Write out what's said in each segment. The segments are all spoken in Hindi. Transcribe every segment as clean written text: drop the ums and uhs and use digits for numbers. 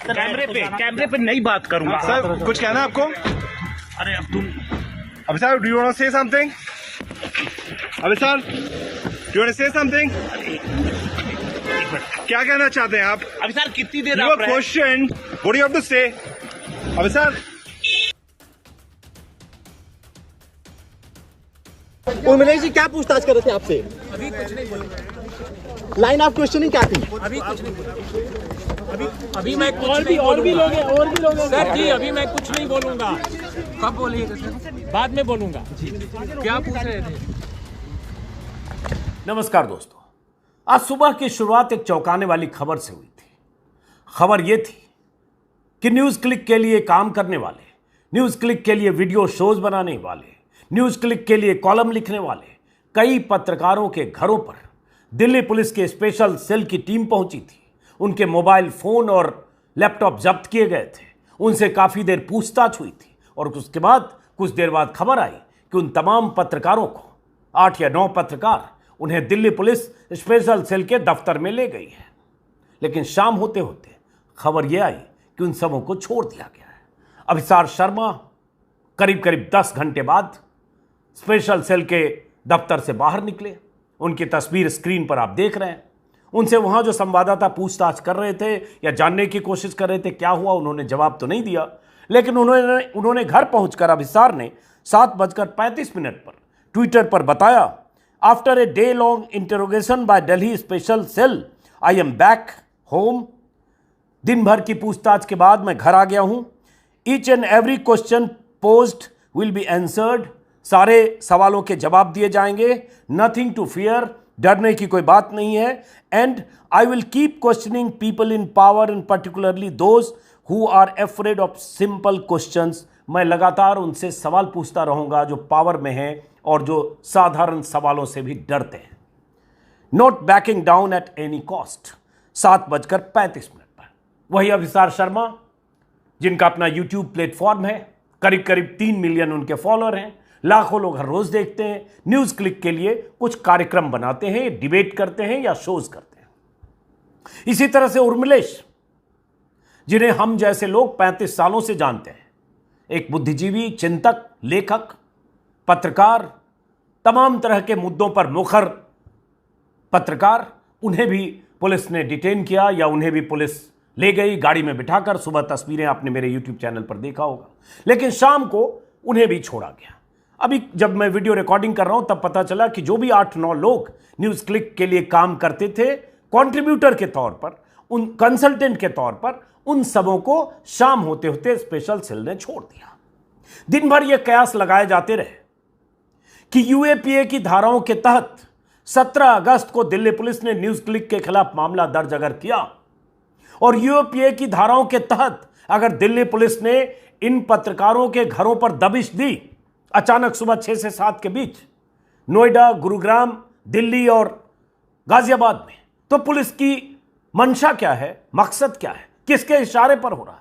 कैमरे पे नहीं बात करूंगा। सर कुछ कहना है आपको? अरे अब तुम अभी sir, do you want to say something? अभी sir, do you want to say something? क्या कहना चाहते हैं आप? अभी सर कितनी देर Your question, what do you have to say? अभी सर, उर्मिलेश जी क्या पूछताछ कर रहे थे आपसे? अभी कुछ नहीं बोलूंगा। लाइन ऑफ क्वेश्चनिंग क्या थी? अभी कुछ नहीं बोलूंगा। अभी मैं कुछ नहीं बोलूंगा। सर जी अभी मैं कुछ नहीं बोलूंगा। कब बोलिएगा सर? बाद में बोलूंगा। क्या पूछ रहे थे? नमस्कार दोस्तों, आज सुबह की शुरुआत एक चौंकाने वाली खबर से हुई थी। खबर यह थी कि न्यूज क्लिक के लिए काम करने वाले, न्यूज क्लिक के लिए वीडियो शोज बनाने वाले, न्यूज क्लिक के लिए कॉलम लिखने वाले कई पत्रकारों के घरों पर दिल्ली पुलिस के स्पेशल सेल की टीम पहुंची थी। उनके मोबाइल फोन और लैपटॉप जब्त किए गए थे। उनसे काफी देर पूछताछ हुई थी और उसके बाद कुछ देर बाद खबर आई कि उन तमाम पत्रकारों को, 8 या 9 पत्रकार, उन्हें दिल्ली पुलिस स्पेशल सेल के दफ्तर में ले गई है। लेकिन शाम होते होते खबर यह आई कि उन सबों को छोड़ दिया गया है। अभिसार शर्मा करीब करीब 10 घंटे बाद स्पेशल सेल के दफ्तर से बाहर निकले। उनकी तस्वीर स्क्रीन पर आप देख रहे हैं। उनसे वहां जो संवाददाता पूछताछ कर रहे थे या जानने की कोशिश कर रहे थे क्या हुआ, उन्होंने जवाब तो नहीं दिया। लेकिन उन्होंने घर पहुंचकर अभिसार ने 7:35 पर ट्विटर पर बताया, after a day long interrogation by Delhi special cell I am back home. दिन भर की पूछताछ के बाद मैं घर आ गया हूं। Each and every question posed will be answered. सारे सवालों के जवाब दिए जाएंगे। नथिंग टू फियर, डरने की कोई बात नहीं है। And I will keep questioning people in power and particularly those who are afraid of simple questions. मैं लगातार उनसे सवाल पूछता रहूंगा जो पावर में हैं और जो साधारण सवालों से भी डरते हैं। Not banking down at any cost. 7:35 पर वही अभिसार शर्मा, जिनका अपना यूट्यूब प्लेटफॉर्म है, करीब करीब 3 मिलियन उनके फॉलोअर हैं, लाखों लोग हर रोज देखते हैं, न्यूज क्लिक के लिए कुछ कार्यक्रम बनाते हैं, डिबेट करते हैं या शोज करते हैं। इसी तरह से उर्मिलेश, जिन्हें हम जैसे लोग 35 सालों से जानते हैं, एक बुद्धिजीवी, चिंतक, लेखक, पत्रकार, तमाम तरह के मुद्दों पर मुखर पत्रकार, उन्हें भी पुलिस ने डिटेन किया या उन्हें भी पुलिस ले गई गाड़ी में बिठाकर। सुबह तस्वीरें आपने मेरे यूट्यूब चैनल पर देखा होगा। लेकिन शाम को उन्हें भी छोड़ा गया। अभी जब मैं वीडियो रिकॉर्डिंग कर रहा हूं तब पता चला कि जो भी 8-9 लोग न्यूज क्लिक के लिए काम करते थे कंट्रीब्यूटर के तौर पर, उन कंसल्टेंट के तौर पर, उन सबों को शाम होते होते स्पेशल सेल ने छोड़ दिया। दिन भर यह कयास लगाए जाते रहे कि यूएपीए की धाराओं के तहत 17 अगस्त को दिल्ली पुलिस ने न्यूज क्लिक के खिलाफ मामला दर्ज अगर किया और यूएपीए की धाराओं के तहत अगर दिल्ली पुलिस ने इन पत्रकारों के घरों पर दबिश दी, अचानक सुबह 6 से 7 के बीच नोएडा, गुरुग्राम, दिल्ली और गाजियाबाद में, तो पुलिस की मंशा क्या है, मकसद क्या है, किसके इशारे पर हो रहा है?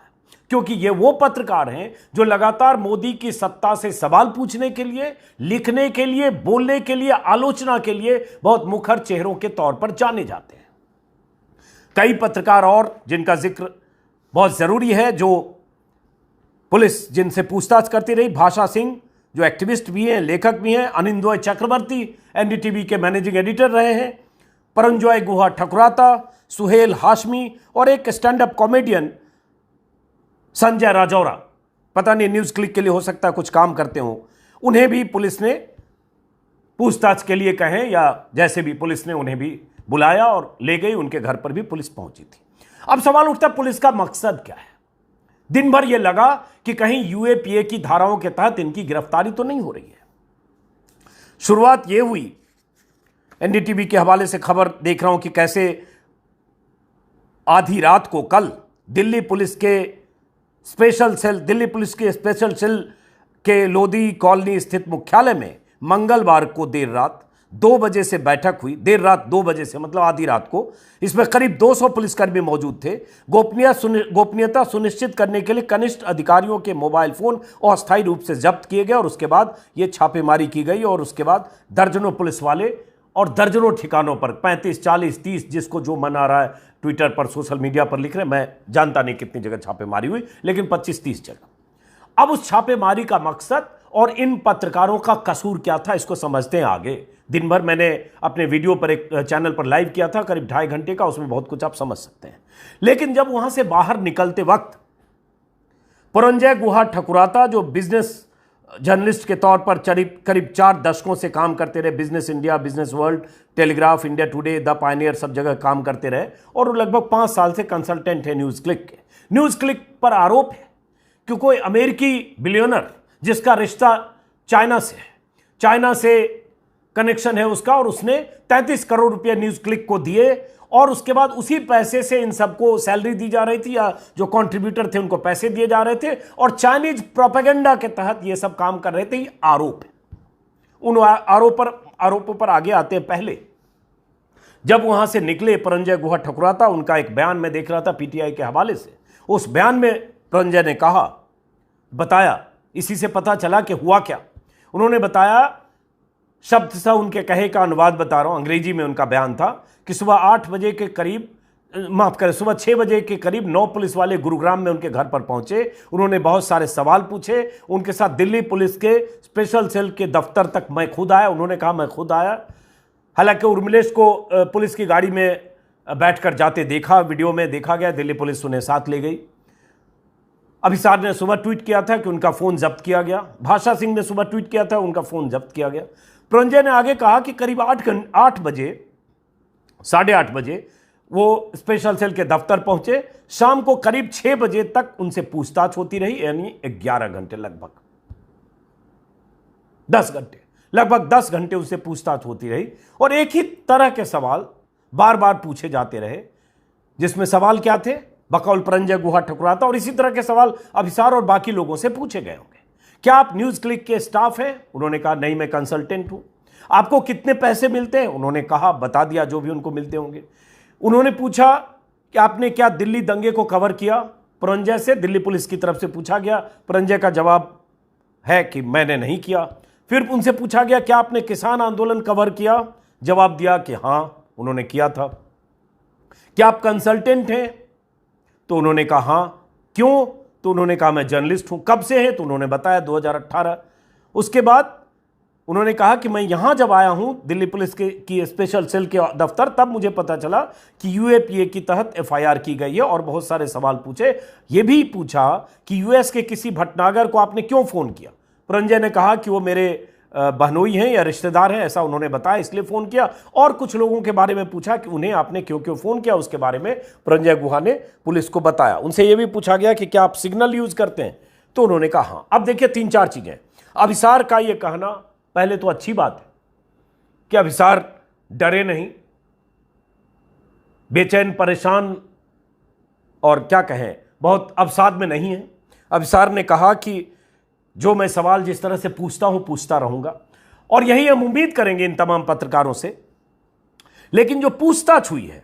क्योंकि ये वो पत्रकार हैं जो लगातार मोदी की सत्ता से सवाल पूछने के लिए, लिखने के लिए, बोलने के लिए, आलोचना के लिए बहुत मुखर चेहरों के तौर पर जाने जाते हैं। कई पत्रकार और जिनका जिक्र बहुत जरूरी है, जो पुलिस जिनसे पूछताछ करती रही, भाषा सिंह जो एक्टिविस्ट भी हैं, लेखक भी हैं, अनिंदोय चक्रवर्ती एनडीटीवी के मैनेजिंग एडिटर रहे हैं, परंजॉय गुहा ठकुराता, सुहेल हाशमी और एक stand up comedian Sanjay Rajaura, पता नहीं न्यूज क्लिक के लिए हो सकता है कुछ काम करते हो, उन्हें भी पुलिस ने पूछताछ के लिए कहें या जैसे भी पुलिस ने उन्हें भी बुलाया और ले गई। उनके घर पर भी पुलिस पहुंची थी। अब सवाल उठता है पुलिस का मकसद क्या है? दिन भर यह लगा कि कहीं यूएपीए की धाराओं के तहत इनकी गिरफ्तारी तो नहीं हो रही है। शुरुआत यह हुई, एनडीटीवी के हवाले से खबर देख रहा हूं कि कैसे आधी रात को कल दिल्ली पुलिस के स्पेशल सेल के लोधी कॉलोनी स्थित मुख्यालय में मंगलवार को देर रात 2 बजे से बैठक हुई। देर रात 2 बजे से मतलब आधी रात को। इसमें करीब 200 पुलिसकर्मी मौजूद थे। गोपनीयता सुनिश्चित करने के लिए कनिष्ठ अधिकारियों के मोबाइल फोन अस्थायी रूप से जब्त किए गए और उसके बाद ये छापेमारी की गई और उसके बाद दर्जनों पुलिस वाले और दर्जनों ठिकानों पर 35, 40, 30 जिसको जो मन आ रहा है ट्विटर पर, सोशल मीडिया पर लिख रहे हैं। मैं जानता नहीं कितनी जगह छापेमारी हुई, लेकिन 25-30 जगह। अब उस छापेमारी का मकसद और इन पत्रकारों का कसूर क्या था, इसको समझते हैं आगे। दिन भर मैंने अपने वीडियो पर एक चैनल पर लाइव किया था, करीब 2.5 घंटे का, उसमें बहुत कुछ आप समझ सकते हैं। लेकिन जब वहां से बाहर निकलते वक्त पुरंजय गुहा ठकुराता, जो बिजनेस जर्नलिस्ट के तौर पर करीब 4 दशकों से काम करते रहे, business India, business world, telegraph, India today, the Pioneer, सब जगह काम करते रहे, और वो लगभग 5 साल से कंसल्टेंट है न्यूज़ क्लिक के। न्यूज़ क्लिक पर आरोप है कि कोई अमेरिकी बिलियनर जिसका रिश्ता चाइना से कनेक्शन है उसका, और उसने 33 करोड़ रुपए न्यूज़ क्लिक को दिए, और उसके बाद उसी पैसे से इन सबको सैलरी दी जा रही थी, या जो कंट्रीब्यूटर थे उनको पैसे दिए जा रहे थे, और चाइनीज प्रोपेगेंडा के तहत ये सब काम कर रहे थे। ये आरोप है। उन आरोपों पर आगे आते हैं। पहले जब वहां से निकले पुरंजय गुहा ठकुराता, उनका एक बयान में देख रहा था पीटीआई के हवाले से। उस बयान में पुरंजय ने बताया, इसी से पता चला कि हुआ क्या। उन्होंने बताया, शब्द सा उनके कहे का अनुवाद बता रहा हूं, अंग्रेजी में उनका बयान था कि सुबह 6 बजे के करीब 9 पुलिस वाले गुरुग्राम में उनके घर पर पहुंचे। उन्होंने बहुत सारे सवाल पूछे। उनके साथ दिल्ली पुलिस के स्पेशल सेल के दफ्तर तक मैं खुद आया। उन्होंने कहा मैं खुद आया। हालांकि उर्मिलेश को पुलिस की गाड़ी में बैठकर जाते देखा, वीडियो में देखा गया। दिल्ली पुलिस उन्हें साथ ले गई। अभिसार ने सुबह ट्वीट किया था कि उनका फोन जब्त किया गया। भाषा सिंह ने सुबह ट्वीट किया था, उनका फोन जब्त किया गया। पुरंजय ने आगे कहा कि करीब 8:30 बजे वो स्पेशल सेल के दफ्तर पहुंचे। शाम को करीब 6 बजे तक उनसे पूछताछ होती रही, यानी 11 घंटे, लगभग 10 घंटे उनसे पूछताछ होती रही, और एक ही तरह के सवाल बार बार पूछे जाते रहे, जिसमें सवाल क्या थे, बकौल पुरंजय गुहा ठकुराता, और इसी तरह के सवाल अभिसार और बाकी लोगों से पूछे गए होंगे। क्या आप न्यूज़ क्लिक के स्टाफ हैं? उन्होंने कहा नहीं, मैं कंसल्टेंट हूं। आपको कितने पैसे मिलते हैं? उन्होंने कहा, बता दिया जो भी उनको मिलते होंगे। उन्होंने पूछा कि आपने क्या दिल्ली दंगे को कवर किया? पुरंजय से दिल्ली पुलिस की तरफ से पूछा गया। पुरंजय का जवाब है कि मैंने नहीं किया। फिर उनसे पूछा गया, क्या आपने किसान आंदोलन कवर किया? जवाब दिया कि हां, उन्होंने किया था। क्या आप कंसल्टेंट हैं? तो उन्होंने कहा हां। क्यों? तो उन्होंने कहा मैं जर्नलिस्ट हूं। कब से है? तो उन्होंने बताया 2018। उसके बाद उन्होंने कहा कि मैं यहां जब आया हूं दिल्ली पुलिस की स्पेशल सेल के दफ्तर, तब मुझे पता चला कि यूएपीए के तहत एफआईआर की गई है, और बहुत सारे सवाल पूछे। यह भी पूछा कि यूएस के किसी भटनागर को आपने क्यों फोन किया? पुरंजय ने कहा कि वो मेरे बहनोई हैं या रिश्तेदार हैं, ऐसा उन्होंने बताया, इसलिए फोन किया। और कुछ लोगों के बारे में पूछा कि उन्हें आपने क्यों क्यों फोन किया, उसके बारे में पुरंजय गुहा ने पुलिस को बताया। उनसे यह भी पूछा गया कि क्या आप सिग्नल यूज करते हैं? तो उन्होंने कहा हां। अब देखिए 3-4 चीजें। अभिसार का यह कहना, पहले तो अच्छी बात है कि अभिसार डरे नहीं, बेचैन, परेशान और क्या कहें, बहुत अवसाद में नहीं है। अभिसार ने कहा कि जो मैं सवाल जिस तरह से पूछता हूं पूछता रहूंगा, और यही हम उम्मीद करेंगे इन तमाम पत्रकारों से। लेकिन जो पूछताछ हुई है,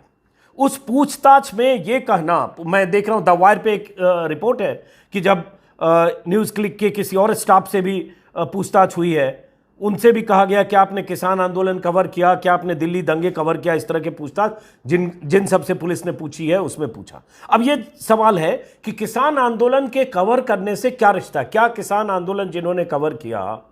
उस पूछताछ में यह कहना, मैं देख रहा हूं द वायर पे एक रिपोर्ट है कि जब न्यूज़ क्लिक के किसी और स्टाफ से भी पूछताछ हुई है, उनसे भी कहा गया कि आपने किसान आंदोलन कवर किया, क्या आपने दिल्ली दंगे कवर किया, इस तरह के पूछताछ जिन सबसे पुलिस ने पूछी है उसमें पूछा। अब ये सवाल है कि किसान आंदोलन के कवर करने से क्या रिश्ता? क्या किसान आंदोलन जिन्होंने कवर किया,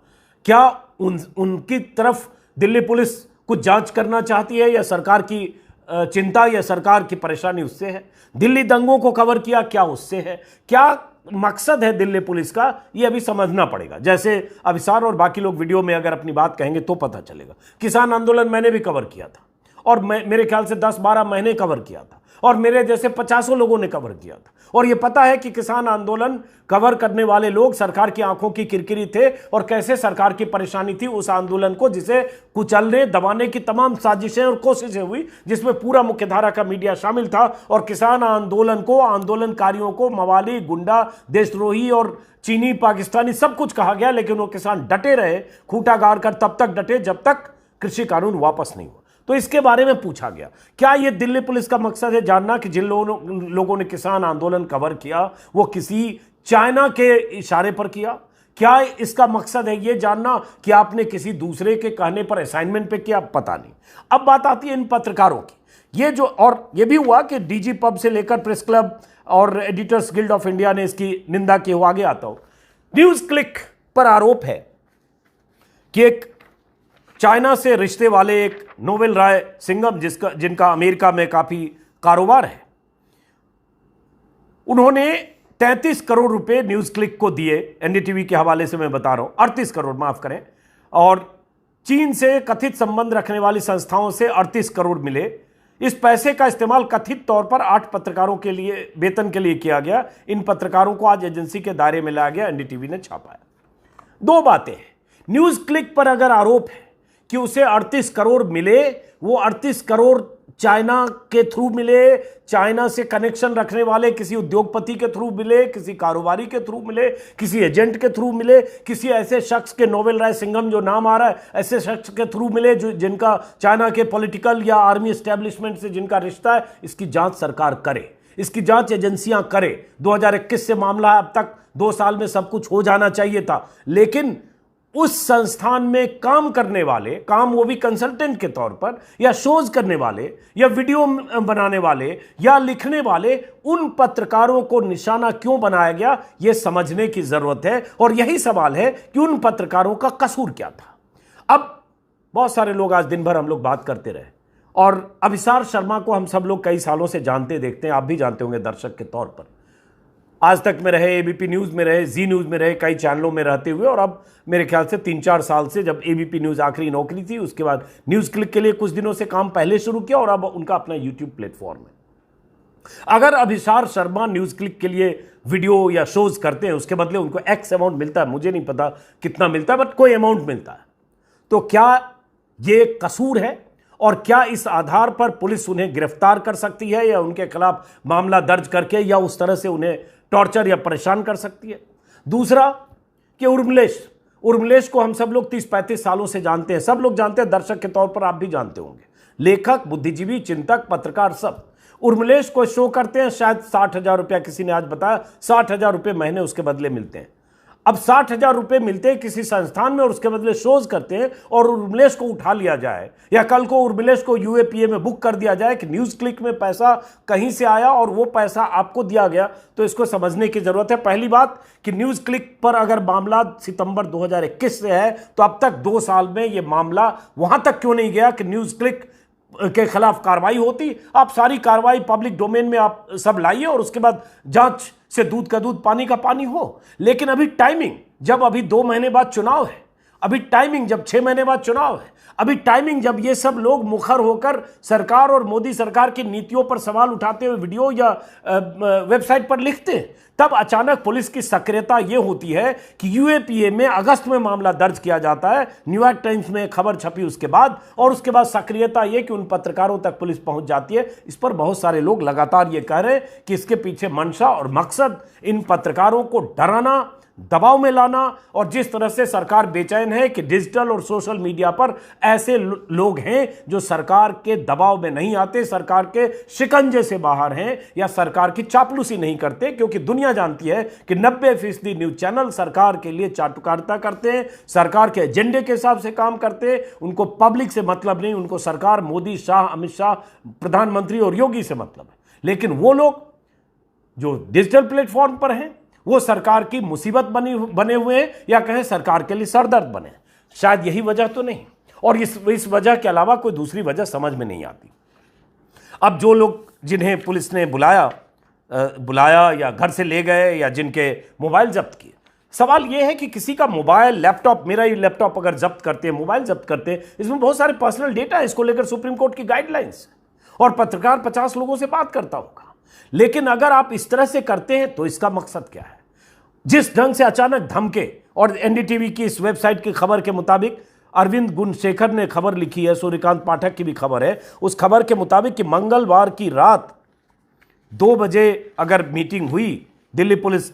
क्या उनकी तरफ दिल्ली पुलिस कुछ जांच करना चाहती है, या सरकार की चिंता या सरकार की परेशानी उससे है? दिल्ली दंगों को कवर किया, क्या उससे है? क्या मकसद है दिल्ली पुलिस का, ये अभी समझना पड़ेगा। जैसे अभिसार और बाकी लोग वीडियो में अगर अपनी बात कहेंगे तो पता चलेगा। किसान आंदोलन मैंने भी कवर किया था, और मेरे ख्याल से 10-12 महीने कवर किया था, और मेरे जैसे 50 लोगों ने कवर किया था। और ये पता है कि किसान आंदोलन कवर करने वाले लोग सरकार की आंखों की किरकिरी थे, और कैसे सरकार की परेशानी थी उस आंदोलन को, जिसे कुचलने दबाने की तमाम साजिशें और कोशिशें हुई, जिसमें पूरा मुख्यधारा का मीडिया शामिल था। और किसान आंदोलन को, आंदोलनकारियों को मवाली, गुंडा, देशद्रोही और चीनी, पाकिस्तानी सब कुछ कहा गया, लेकिन वो किसान डटे रहे, खूंटा गाड़ कर तब तक डटे जब तक कृषि कानून वापस नहीं हुआ। तो इसके बारे में पूछा गया। क्या यह दिल्ली पुलिस का मकसद है जानना कि जिन लोगों ने किसान आंदोलन कवर किया वो किसी चाइना के इशारे पर किया? क्या इसका मकसद है ये जानना कि आपने किसी दूसरे के कहने पर असाइनमेंट पे किया? पता नहीं। अब बात आती है इन पत्रकारों की। ये जो, और ये भी हुआ कि डीजी पब से लेकर प्रेस क्लब और एडिटर्स गिल्ड ऑफ इंडिया ने इसकी निंदा की। आगे आता हूं। न्यूज क्लिक पर आरोप है कि एक चाइना से रिश्ते वाले एक नोवेल राय सिंघम, जिनका अमेरिका में काफी कारोबार है, उन्होंने 33 करोड़ रुपए न्यूज क्लिक को दिए। एनडीटीवी के हवाले से मैं बता रहा हूं, 38 करोड़, माफ करें। और चीन से कथित संबंध रखने वाली संस्थाओं से 38 करोड़ मिले। इस पैसे का इस्तेमाल कथित तौर पर 8 पत्रकारों के लिए वेतन के लिए किया गया। इन पत्रकारों को आज एजेंसी के दायरे में लाया गया, एनडीटीवी ने छापा है। दो बातें हैं। न्यूज क्लिक पर अगर आरोप है कि उसे 38 करोड़ मिले, वो 38 करोड़ चाइना के थ्रू मिले, चाइना से कनेक्शन रखने वाले किसी उद्योगपति के थ्रू मिले, किसी कारोबारी के थ्रू मिले, किसी एजेंट के थ्रू मिले, किसी ऐसे शख्स के, नोवेल राय सिंघम जो नाम आ रहा है, ऐसे शख्स के थ्रू मिले जो जिनका चाइना के पॉलिटिकल या आर्मी एस्टेब्लिशमेंट से जिनका रिश्ता है। इसकी जांच सरकार करे, इसकी जांच एजेंसियां करे। 2021 से मामला है, अब तक 2 साल में सब कुछ हो जाना चाहिए था। लेकिन उस संस्थान में काम करने वाले, काम वो भी कंसल्टेंट के तौर पर, या शोज करने वाले, या वीडियो बनाने वाले, या लिखने वाले, उन पत्रकारों को निशाना क्यों बनाया गया, यह समझने की जरूरत है। और यही सवाल है कि उन पत्रकारों का कसूर क्या था। अब बहुत सारे लोग, आज दिन भर हम लोग बात करते रहे, और अभिसार शर्मा को हम सब लोग कई सालों से जानते देखते हैं, आप भी जानते होंगे दर्शक के तौर पर। आज तक में रहे, एबीपी न्यूज में रहे, जी न्यूज में रहे, कई चैनलों में रहते हुए, और अब मेरे ख्याल से 3-4 साल से, जब एबीपी न्यूज आखिरी नौकरी थी, उसके बाद न्यूज क्लिक के लिए कुछ दिनों से काम पहले शुरू किया, और अब उनका अपना यूट्यूब प्लेटफॉर्म है। अगर अभिसार शर्मा न्यूज क्लिक के लिए वीडियो या शोज करते हैं, उसके बदले उनको एक्स अमाउंट मिलता है, मुझे नहीं पता कितना मिलता है, बट कोई अमाउंट मिलता है, तो क्या ये कसूर है? और क्या इस आधार पर पुलिस उन्हें गिरफ्तार कर सकती है, या उनके खिलाफ मामला दर्ज करके, या उस तरह से उन्हें टॉर्चर या परेशान कर सकती है? दूसरा कि उर्मिलेश को हम सब लोग 30-35 सालों से जानते हैं, सब लोग जानते हैं, दर्शक के तौर पर आप भी जानते होंगे, लेखक, बुद्धिजीवी, चिंतक, पत्रकार, सब। उर्मिलेश को शो करते हैं, शायद 60,000 रुपया, किसी ने आज बताया 60,000 रुपये महीने उसके बदले मिलते हैं। अब 60,000 रुपये मिलते हैं किसी संस्थान में, और उसके बदले शोज करते हैं, और उर्मिलेश को उठा लिया जाए, या कल को उर्मिलेश को यूएपीए में बुक कर दिया जाए कि न्यूज क्लिक में पैसा कहीं से आया और वो पैसा आपको दिया गया, तो इसको समझने की जरूरत है। पहली बात कि न्यूज क्लिक पर अगर मामला सितंबर 2021 से है, तो अब तक 2 साल में यह मामला वहां तक क्यों नहीं गया कि न्यूज क्लिक के खिलाफ कार्रवाई होती? आप सारी कार्रवाई पब्लिक डोमेन में आप सब लाइए, और उसके बाद जांच से दूध का दूध, पानी का पानी हो। लेकिन अभी टाइमिंग, जब अभी 2 महीने बाद चुनाव है, अभी टाइमिंग जब 6 महीने बाद चुनाव है, अभी टाइमिंग जब ये सब लोग मुखर होकर सरकार और मोदी सरकार की नीतियों पर सवाल उठाते हुए वीडियो या वेबसाइट पर लिखते हैं, तब अचानक पुलिस की सक्रियता यह होती है कि यूएपीए में अगस्त में मामला दर्ज किया जाता है, न्यूयॉर्क टाइम्स में खबर छपी उसके बाद, और उसके बाद सक्रियता यह कि उन पत्रकारों तक पुलिस पहुंच जाती है। इस पर बहुत सारे लोग लगातार यह कह रहे हैं कि इसके पीछे मंशा और मकसद इन पत्रकारों को डराना, दबाव में लाना, और जिस तरह से सरकार बेचैन है कि डिजिटल और सोशल मीडिया पर ऐसे लोग हैं जो सरकार के दबाव में नहीं आते, सरकार के शिकंजे से बाहर हैं, या सरकार की चापलूसी नहीं करते, क्योंकि दुनिया जानती है कि 90% न्यूज चैनल सरकार के लिए चाटुकारिता करते हैं, सरकार के एजेंडे के हिसाब से काम करते हैं। उनको पब्लिक से मतलब नहीं, उनको सरकार, मोदी, शाह, अमित शाह, प्रधानमंत्री और योगी से मतलब है। लेकिन वो लोग जो डिजिटल प्लेटफॉर्म पर हैं, वो सरकार की मुसीबत बने हुए हैं, या कहें सरकार के लिए सरदर्द बने। शायद यही वजह तो नहीं, और इस वजह के अलावा कोई दूसरी वजह समझ में नहीं आती। अब जो लोग, जिन्हें पुलिस ने बुलाया या घर से ले गए, या जिनके मोबाइल जब्त किए, सवाल यह है कि किसी का मोबाइल, लैपटॉप, मेरा ही लैपटॉप अगर जब्त करते हैं, मोबाइल जब्त करते हैं, इसमें बहुत सारे पर्सनल डेटा है, इसको लेकर सुप्रीम कोर्ट की गाइडलाइंस, और पत्रकार 50 लोगों से बात करता होगा। लेकिन अगर आप इस तरह से करते हैं तो इसका मकसद क्या है? जिस ढंग से अचानक धमके, और एनडीटीवी की इस वेबसाइट की खबर के मुताबिक, अरविंद गुणशेखर ने खबर लिखी है, सूर्यकांत पाठक की भी खबर है, उस खबर के मुताबिक कि मंगलवार की रात 2 बजे अगर मीटिंग हुई दिल्ली पुलिस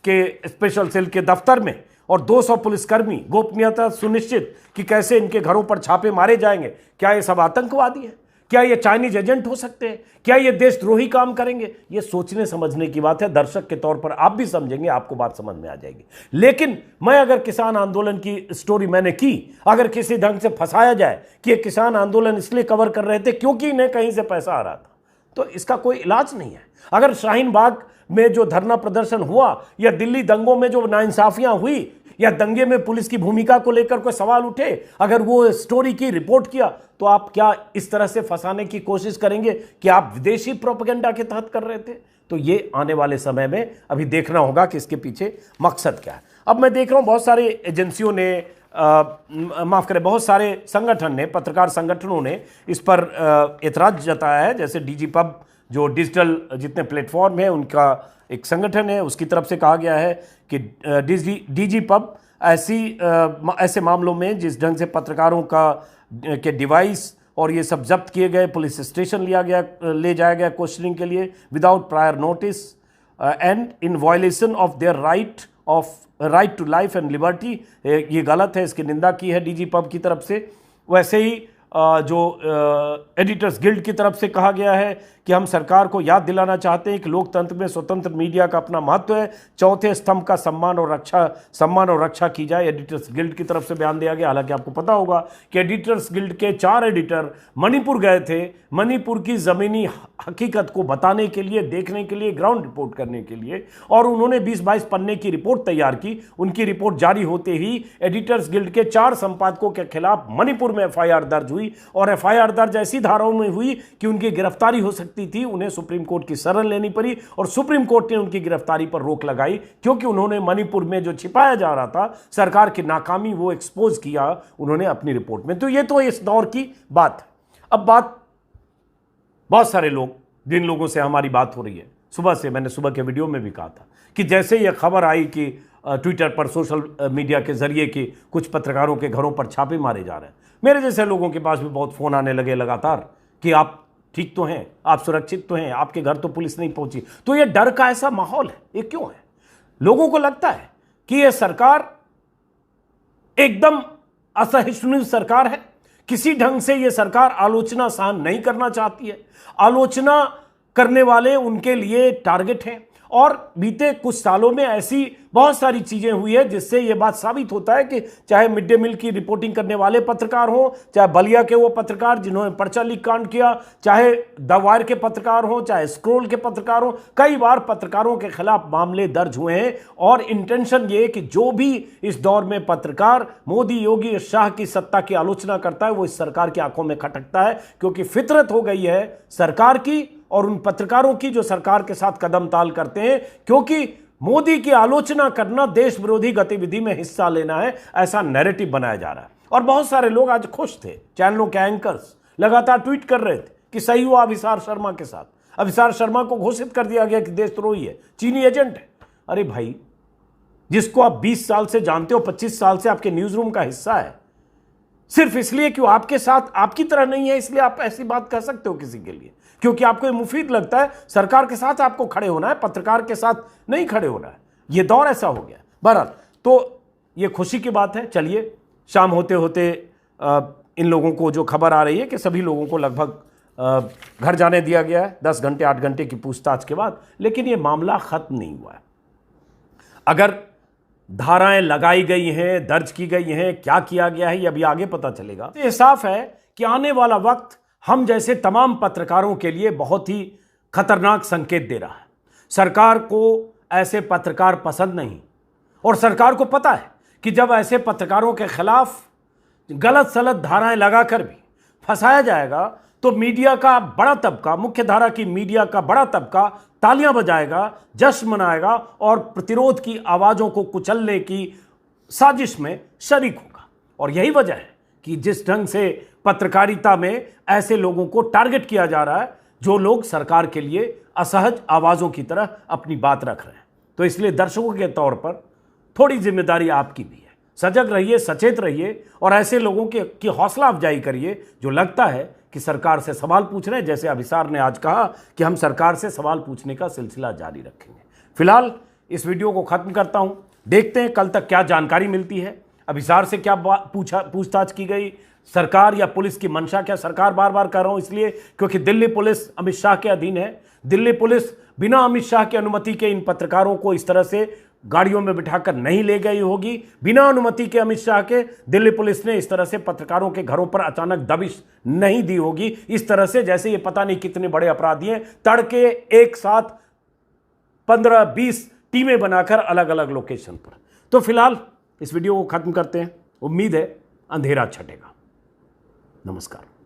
के स्पेशल सेल के दफ्तर में, और 200 पुलिसकर्मी, गोपनीयता सुनिश्चित कि कैसे इनके घरों पर छापे मारे जाएंगे, क्या ये सब आतंकवादी है? क्या ये चाइनीज एजेंट हो सकते हैं? क्या ये देशद्रोही काम करेंगे? ये सोचने समझने की बात है। दर्शक के तौर पर आप भी समझेंगे, आपको बात समझ में आ जाएगी। लेकिन मैं अगर किसान आंदोलन की स्टोरी मैंने की, अगर किसी ढंग से फंसाया जाए कि ये किसान आंदोलन इसलिए कवर कर रहे थे क्योंकि इन्हें कहीं से पैसा आ रहा था, तो इसका कोई इलाज नहीं है। अगर शाहीन बाग में जो धरना प्रदर्शन हुआ या दिल्ली दंगों में जो नाइंसाफियां हुई या दंगे में पुलिस की भूमिका को लेकर कोई सवाल उठे, अगर वो स्टोरी की रिपोर्ट किया, तो आप क्या इस तरह से फंसाने की कोशिश करेंगे कि आप विदेशी प्रोपेगेंडा के तहत कर रहे थे? तो ये आने वाले समय में अभी देखना होगा कि इसके पीछे मकसद क्या है। अब मैं देख रहा हूं बहुत सारे एजेंसियों ने माफ करें, बहुत सारे संगठन ने, पत्रकार संगठनों ने इस पर एतराज जताया है। जैसे डीजी पब, जो डिजिटल जितने प्लेटफॉर्म है उनका एक संगठन है, उसकी तरफ से कहा गया है कि डीजी पब ऐसे मामलों में जिस ढंग से पत्रकारों के डिवाइस और ये सब जब्त किए गए, पुलिस स्टेशन ले जाया गया क्वेश्चनिंग के लिए without prior notice and in violation of their right to life and liberty, ये गलत है, इसकी निंदा की है डीजी पब की तरफ से। वैसे ही जो एडिटर्स गिल्ड की तरफ से कहा गया है कि हम सरकार को याद दिलाना चाहते हैं कि लोकतंत्र में स्वतंत्र मीडिया का अपना महत्व है, चौथे स्तंभ का सम्मान और रक्षा की जाए, एडिटर्स गिल्ड की तरफ से बयान दिया गया। हालांकि आपको पता होगा कि एडिटर्स गिल्ड के 4 एडिटर मणिपुर गए थे, मणिपुर की ज़मीनी हकीकत को बताने के लिए, देखने के लिए, ग्राउंड रिपोर्ट करने के लिए, और उन्होंने 20-22 पन्ने की रिपोर्ट तैयार की। उनकी रिपोर्ट जारी होते ही एडिटर्स गिल्ड के 4 संपादकों के खिलाफ मणिपुर में एफआईआर दर्ज हुई, और एफआईआर दर्ज ऐसी धाराओं में हुई कि उनकी गिरफ्तारी हो सकती थी। उन्हें सुप्रीम कोर्ट की शरण लेनी पड़ी और सुप्रीम कोर्ट ने उनकी गिरफ्तारी पर रोक लगाई, क्योंकि उन्होंने मणिपुर में जो छिपाया जा रहा था, सरकार की नाकामी, वो एक्सपोज किया उन्होंने अपनी रिपोर्ट में। तो ये तो इस दौर की बात है। अब बात बहुत सारे लोग, जिन लोगों से हमारी बात हो रही है, मैंने सुबह के वीडियो में भी कहा था कि जैसे यह खबर आई कि ट्विटर पर, सोशल मीडिया के जरिए कि कुछ पत्रकारों के घरों पर छापे मारे जा रहे हैं, मेरे जैसे लोगों के पास भी बहुत फोन आने लगे लगातार कि आप ठीक तो हैं, आप सुरक्षित तो हैं, आपके घर तो पुलिस नहीं पहुंची। तो ये डर का ऐसा माहौल है, ये क्यों है? लोगों को लगता है कि ये सरकार एकदम असहिष्णु सरकार है, किसी ढंग से ये सरकार आलोचना सहन नहीं करना चाहती है, आलोचना करने वाले उनके लिए टारगेट हैं। और बीते कुछ सालों में ऐसी बहुत सारी चीजें हुई है जिससे यह बात साबित होता है कि चाहे मिड डे मील की रिपोर्टिंग करने वाले पत्रकार हों, चाहे बलिया के वो पत्रकार जिन्होंने पर्चा लीक कांड किया, चाहे द वायर के पत्रकार हों, चाहे स्क्रोल के पत्रकार हों, कई बार पत्रकारों के खिलाफ मामले दर्ज हुए हैं। और इंटेंशन ये कि जो भी इस दौर में पत्रकार मोदी, योगी, शाह की सत्ता की आलोचना करता है, वो इस सरकार की आंखों में खटकता है, क्योंकि फितरत हो गई है सरकार की और उन पत्रकारों की जो सरकार के साथ कदम ताल करते हैं, क्योंकि मोदी की आलोचना करना देश विरोधी गतिविधि में हिस्सा लेना है, ऐसा नैरेटिव बनाया जा रहा है। और बहुत सारे लोग आज खुश थे, चैनलों के एंकर्स लगातार ट्वीट कर रहे थे कि सही हुआ अभिसार शर्मा के साथ। अभिसार शर्मा को घोषित कर दिया गया कि देशद्रोही है, चीनी एजेंट है। अरे भाई, जिसको आप 20 साल से जानते हो, 25 साल से आपके न्यूज रूम का हिस्सा है, सिर्फ इसलिए कि वो आपके साथ आपकी तरह नहीं है, इसलिए आप ऐसी बात कह सकते हो किसी के लिए, क्योंकि आपको ये मुफीद लगता है। सरकार के साथ आपको खड़े होना है, पत्रकार के साथ नहीं खड़े होना है। ये दौर ऐसा हो गया। बहरहाल, तो ये खुशी की बात है। चलिए, शाम होते होते इन लोगों को जो खबर आ रही है कि सभी लोगों को लगभग घर जाने दिया गया है 10 घंटे 8 घंटे की पूछताछ के बाद, लेकिन ये मामला खत्म नहीं हुआ है। अगर धाराएं लगाई गई हैं, दर्ज की गई हैं, क्या किया गया है, ये अभी आगे पता चलेगा। तो ये साफ है कि आने वाला वक्त हम जैसे तमाम पत्रकारों के लिए बहुत ही खतरनाक संकेत दे रहा है। सरकार को ऐसे पत्रकार पसंद नहीं, और सरकार को पता है कि जब ऐसे पत्रकारों के खिलाफ गलत सलत धाराएं लगाकर भी फंसाया जाएगा, तो मीडिया का बड़ा तबका, मुख्य धारा की मीडिया का बड़ा तबका तालियां बजाएगा, जश्न मनाएगा और प्रतिरोध की आवाजों को कुचलने की साजिश में शरीक होगा। और यही वजह है कि जिस ढंग से पत्रकारिता में ऐसे लोगों को टारगेट किया जा रहा है जो लोग सरकार के लिए असहज आवाजों की तरह अपनी बात रख रहे हैं। तो इसलिए दर्शकों के तौर पर थोड़ी जिम्मेदारी आपकी भी है। सजग रहिए, सचेत रहिए और ऐसे लोगों की हौसला अफजाई करिए जो लगता है कि सरकार से सवाल पूछ रहे हैं। जैसे अभिसार ने आज कहा कि हम सरकार से सवाल पूछने का सिलसिला जारी रखेंगे। फिलहाल इस वीडियो को खत्म करता हूं, देखते हैं कल तक क्या जानकारी मिलती है, अभिसार से क्या पूछताछ की गई, सरकार या पुलिस की मंशा क्या? सरकार बार बार कर रहा हूं इसलिए क्योंकि दिल्ली पुलिस अमित शाह के अधीन है। दिल्ली पुलिस बिना अमित शाह की अनुमति के इन पत्रकारों को इस तरह से गाड़ियों में बिठाकर नहीं ले गई होगी। बिना अनुमति के अमित शाह के दिल्ली पुलिस ने इस तरह से पत्रकारों के घरों पर अचानक दबिश नहीं दी होगी, इस तरह से जैसे ये पता नहीं कितने बड़े अपराधी हैं, तड़के एक साथ 15-20 टीमें बनाकर अलग अलग लोकेशन पर। तो फिलहाल इस वीडियो को खत्म करते हैं। उम्मीद है अंधेरा छटेगा। नमस्कार।